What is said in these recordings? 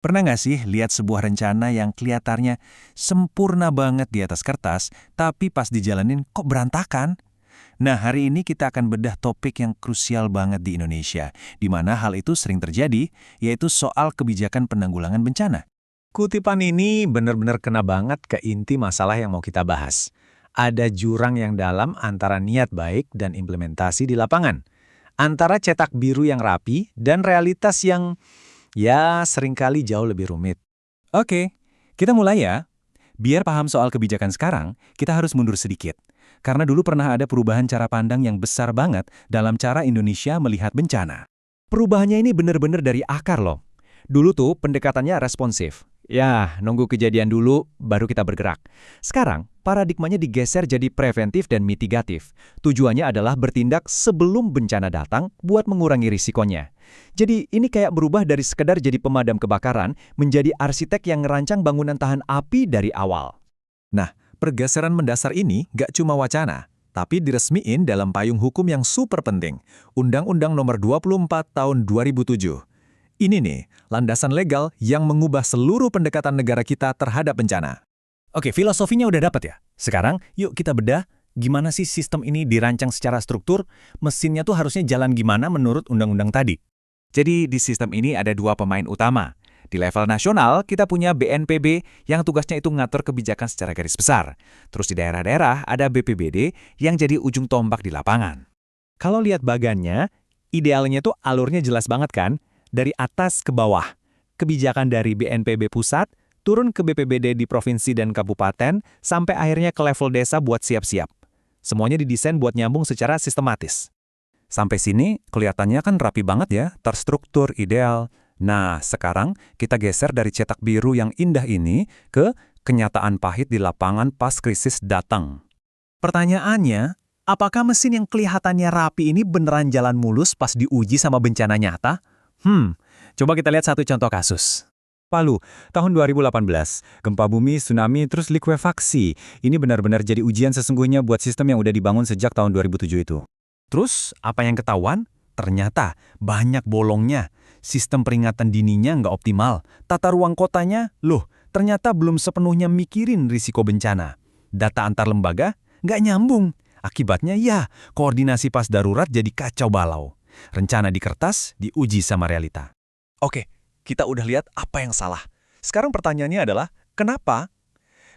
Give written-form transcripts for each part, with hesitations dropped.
Pernah nggak sih lihat sebuah rencana yang kelihatannya sempurna banget di atas kertas, tapi pas dijalanin kok berantakan? Nah, hari ini kita akan bedah topik yang krusial banget di Indonesia, di mana hal itu sering terjadi, yaitu soal kebijakan penanggulangan bencana. Kutipan ini benar-benar kena banget ke inti masalah yang mau kita bahas. Ada jurang yang dalam antara niat baik dan implementasi di lapangan. Antara cetak biru yang rapi dan realitas yang seringkali jauh lebih rumit. Oke, kita mulai ya. Biar paham soal kebijakan sekarang, kita harus mundur sedikit. Karena dulu pernah ada perubahan cara pandang yang besar banget dalam cara Indonesia melihat bencana. Perubahannya ini benar-benar dari akar loh. Dulu tuh pendekatannya responsif. Ya, nunggu kejadian dulu, baru kita bergerak. Sekarang, paradigmanya digeser jadi preventif dan mitigatif. Tujuannya adalah bertindak sebelum bencana datang buat mengurangi risikonya. Jadi, ini kayak berubah dari sekedar jadi pemadam kebakaran menjadi arsitek yang ngerancang bangunan tahan api dari awal. Nah, pergeseran mendasar ini gak cuma wacana, tapi diresmiin dalam payung hukum yang super penting, Undang-Undang Nomor 24 Tahun 2007. Ini nih, landasan legal yang mengubah seluruh pendekatan negara kita terhadap bencana. Oke, filosofinya udah dapat ya? Sekarang, yuk kita bedah gimana sih sistem ini dirancang secara struktur, mesinnya tuh harusnya jalan gimana menurut undang-undang tadi. Jadi, di sistem ini ada dua pemain utama. Di level nasional, kita punya BNPB yang tugasnya itu ngatur kebijakan secara garis besar. Terus di daerah-daerah ada BPBD yang jadi ujung tombak di lapangan. Kalau lihat bagannya, idealnya tuh alurnya jelas banget kan? Dari atas ke bawah. Kebijakan dari BNPB pusat, turun ke BPBD di provinsi dan kabupaten, sampai akhirnya ke level desa buat siap-siap. Semuanya didesain buat nyambung secara sistematis. Sampai sini, kelihatannya kan rapi banget ya, terstruktur, ideal. Nah, sekarang kita geser dari cetak biru yang indah ini ke kenyataan pahit di lapangan pas krisis datang. Pertanyaannya, apakah mesin yang kelihatannya rapi ini beneran jalan mulus pas diuji sama bencana nyata? Coba kita lihat satu contoh kasus. Palu, tahun 2018, gempa bumi, tsunami, terus likuifaksi. Ini benar-benar jadi ujian sesungguhnya buat sistem yang udah dibangun sejak tahun 2007 itu. Terus, apa yang ketahuan? Ternyata banyak bolongnya. Sistem peringatan dininya nggak optimal. Tata ruang kotanya, ternyata belum sepenuhnya mikirin risiko bencana. Data antar lembaga nggak nyambung. Akibatnya koordinasi pas darurat jadi kacau balau. Rencana di kertas diuji sama realita. Oke, kita udah lihat apa yang salah. Sekarang pertanyaannya adalah, kenapa?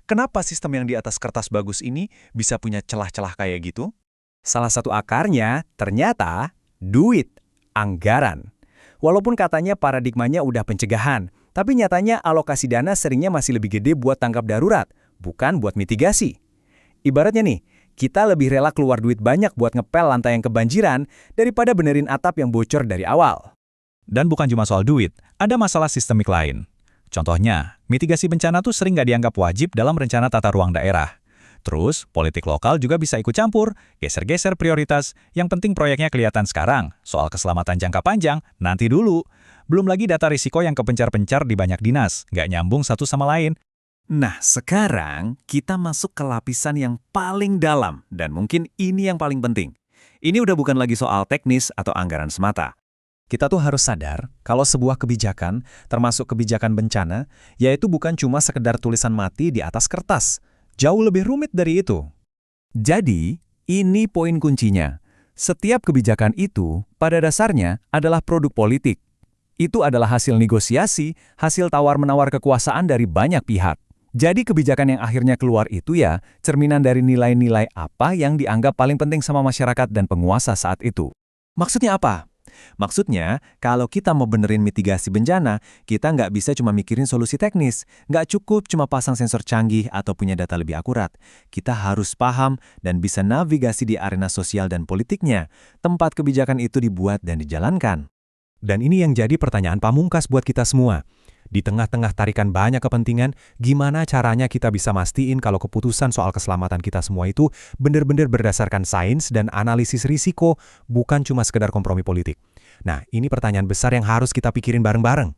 Kenapa sistem yang di atas kertas bagus ini bisa punya celah-celah kayak gitu? Salah satu akarnya ternyata duit, anggaran. Walaupun katanya paradigmanya udah pencegahan, tapi nyatanya alokasi dana seringnya masih lebih gede buat tanggap darurat, bukan buat mitigasi. Ibaratnya nih, kita lebih rela keluar duit banyak buat ngepel lantai yang kebanjiran daripada benerin atap yang bocor dari awal. Dan bukan cuma soal duit, ada masalah sistemik lain. Contohnya, mitigasi bencana tuh sering nggak dianggap wajib dalam rencana tata ruang daerah. Terus, politik lokal juga bisa ikut campur, geser-geser prioritas. Yang penting proyeknya kelihatan sekarang. Soal keselamatan jangka panjang, nanti dulu. Belum lagi data risiko yang kepencar-pencar di banyak dinas, nggak nyambung satu sama lain. Nah, sekarang kita masuk ke lapisan yang paling dalam, dan mungkin ini yang paling penting. Ini udah bukan lagi soal teknis atau anggaran semata. Kita tuh harus sadar kalau sebuah kebijakan, termasuk kebijakan bencana, yaitu bukan cuma sekedar tulisan mati di atas kertas. Jauh lebih rumit dari itu. Jadi, ini poin kuncinya. Setiap kebijakan itu, pada dasarnya, adalah produk politik. Itu adalah hasil negosiasi, hasil tawar-menawar kekuasaan dari banyak pihak. Jadi kebijakan yang akhirnya keluar itu cerminan dari nilai-nilai apa yang dianggap paling penting sama masyarakat dan penguasa saat itu. Maksudnya apa? Maksudnya, kalau kita mau benerin mitigasi bencana, kita nggak bisa cuma mikirin solusi teknis. Nggak cukup cuma pasang sensor canggih atau punya data lebih akurat. Kita harus paham dan bisa navigasi di arena sosial dan politiknya, tempat kebijakan itu dibuat dan dijalankan. Dan ini yang jadi pertanyaan pamungkas buat kita semua. Di tengah-tengah tarikan banyak kepentingan, gimana caranya kita bisa mastiin kalau keputusan soal keselamatan kita semua itu benar-benar berdasarkan sains dan analisis risiko, bukan cuma sekedar kompromi politik. Nah, ini pertanyaan besar yang harus kita pikirin bareng-bareng.